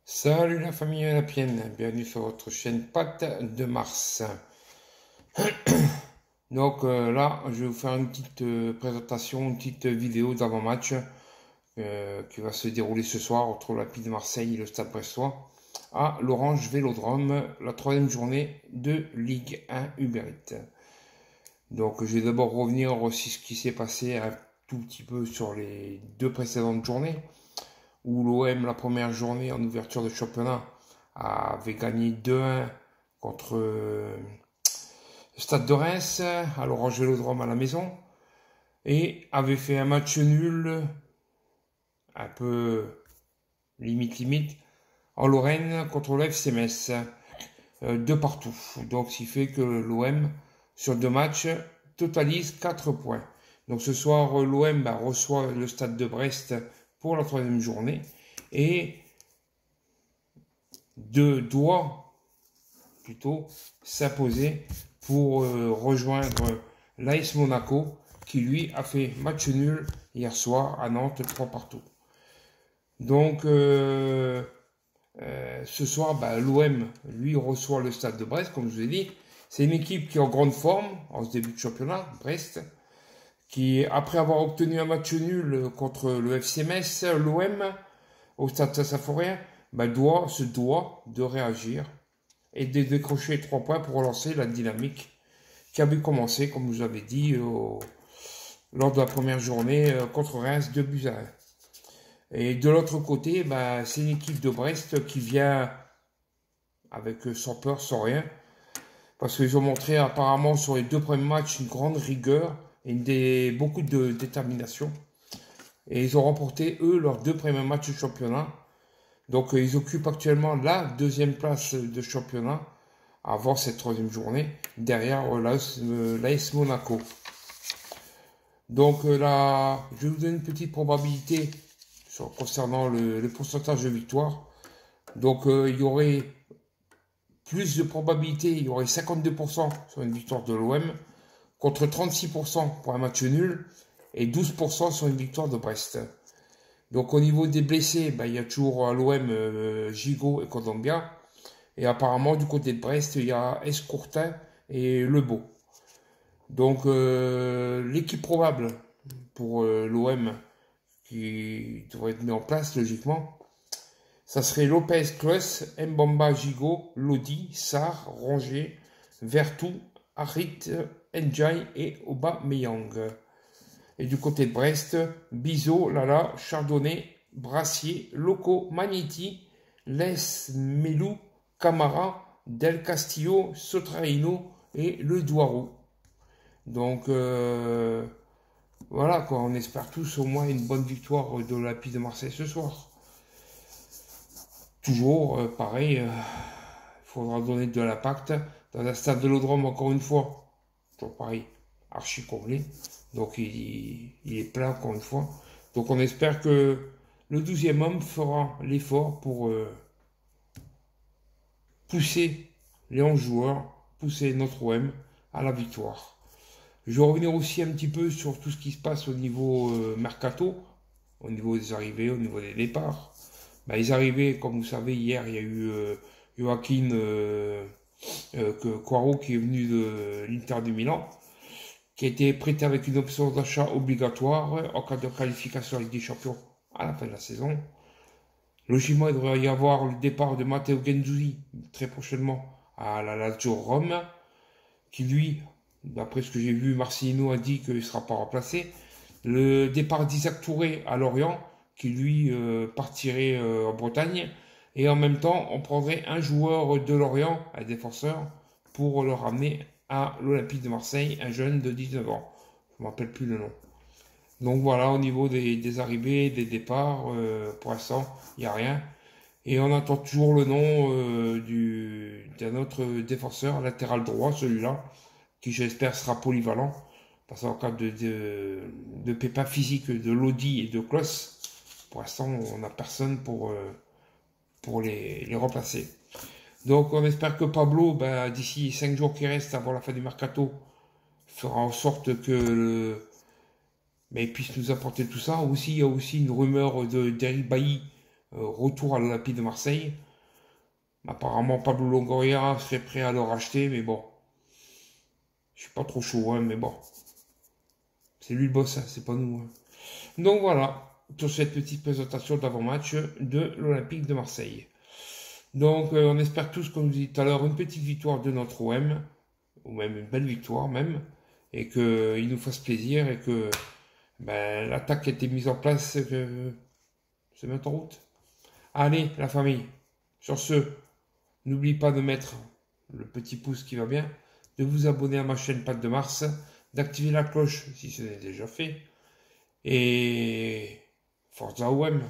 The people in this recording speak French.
Salut la famille Lapienne, bienvenue sur votre chaîne Pâte de Mars. Donc là, je vais vous faire une petite présentation, une petite vidéo d'avant-match qui va se dérouler ce soir entre l'Olympique de Marseille et le Stade Brestois à l'Orange Vélodrome, la troisième journée de Ligue 1 Uber Eats. Donc je vais d'abord revenir aussi ce qui s'est passé un tout petit peu sur les deux précédentes journées, où l'OM, la première journée en ouverture de championnat, avait gagné 2-1 contre le Stade de Reims, à l'Orange Vélodrome à la maison, et avait fait un match nul, un peu limite, en Lorraine contre le FC Metz, 2 partout. Donc ce qui fait que l'OM, sur 2 matchs, totalise 4 points. Donc ce soir, l'OM reçoit le Stade de Brest pour la troisième journée et doit plutôt s'imposer pour rejoindre l'AS Monaco qui lui a fait match nul hier soir à Nantes 3 partout. Donc ce soir, l'OM lui reçoit le Stade de Brest, comme je vous ai dit. C'est une équipe qui est en grande forme en ce début de championnat, Brest, qui, après avoir obtenu un match nul contre le FC Metz, l'OM, au Stade Saint-Symphorien, se doit de réagir et de décrocher 3 points pour relancer la dynamique qui avait commencé, comme je vous avais dit, lors de la première journée contre Reims, 2-1. Et de l'autre côté, c'est une équipe de Brest qui vient avec sans peur, sans rien, parce qu'ils ont montré apparemment sur les 2 premiers matchs une grande rigueur et beaucoup de détermination. Et ils ont remporté, eux, leurs 2 premiers matchs de championnat. Donc ils occupent actuellement la 2e place de championnat avant cette 3e journée, derrière l'AS Monaco. Donc là, je vais vous donner une petite probabilité concernant le pourcentage de victoire. Donc il y aurait plus de probabilité, il y aurait 52% sur une victoire de l'OM, contre 36% pour un match nul, et 12% sur une victoire de Brest. Donc au niveau des blessés, il y a toujours à l'OM Gigot et Kondogbia. Et apparemment du côté de Brest, il y a Escourtin et Lebeau. Donc l'équipe probable pour l'OM qui devrait être mis en place logiquement, ça serait Lopez, Klus, Mbamba, Gigot, Lodi, Sarr, Rongier, Vertou, Harit, Ndiaye et Aubameyang. Et du côté de Brest, Bizot, Lala, Chardonnay, Brassier, Loco, Magneti, Les Melou, Camara, Del Castillo, Sotraino et Le Douarou. Donc voilà quoi, on espère tous au moins une bonne victoire de l'Olympique de Marseille ce soir. Toujours pareil, il faudra donner de l'impact dans un stade de Vélodrome encore une fois. Toujours pareil, archi comblé. Donc il est plein encore une fois. Donc on espère que le 12e homme fera l'effort pour pousser les 11 joueurs, pousser notre OM à la victoire. Je vais revenir aussi un petit peu sur tout ce qui se passe au niveau mercato, au niveau des arrivées, au niveau des départs. Les arrivées, comme vous savez, hier il y a eu Joaquin Quaro qui est venu de l'Inter de Milan, qui a été prêté avec une option d'achat obligatoire en cas de qualification avec des champions à la fin de la saison. Logiquement, il devrait y avoir le départ de Matteo Guendouzi très prochainement à la Lazio Rome, qui lui, d'après ce que j'ai vu, Marcelino a dit qu'il ne sera pas remplacé. Le départ d'Isaac Touré à Lorient, qui lui partirait en Bretagne. Et en même temps, on prendrait un joueur de Lorient, un défenseur, pour le ramener à l'Olympique de Marseille, un jeune de 19 ans. Je ne me rappelle plus le nom. Donc voilà, au niveau des arrivées, des départs, pour l'instant, il n'y a rien. Et on attend toujours le nom d'un autre défenseur, latéral droit, celui-là, qui j'espère sera polyvalent. Parce qu'en cas de pépins physiques de Lodi et de Klos, pour l'instant, on n'a personne pour les remplacer. Donc on espère que Pablo, d'ici 5 jours qui restent avant la fin du mercato, fera en sorte que il puisse nous apporter tout ça. Aussi, il y a aussi une rumeur d'Eric Bailly retour à l'Olympique de Marseille. Apparemment, Pablo Longoria serait prêt à le racheter, mais bon. Je suis pas trop chaud, hein, mais bon. C'est lui le boss, hein, c'est pas nous. Hein. Donc voilà, sur cette petite présentation d'avant-match de l'Olympique de Marseille. Donc on espère tous, comme je dis tout à l'heure, une petite victoire de notre OM, ou même une belle victoire même, et qu'il nous fasse plaisir, et que ben, l'attaque qui a été mise en place se mette en route. Allez, la famille, sur ce, n'oublie pas de mettre le petit pouce qui va bien, de vous abonner à ma chaîne Patte de Mars, d'activer la cloche si ce n'est déjà fait, et Forza OM.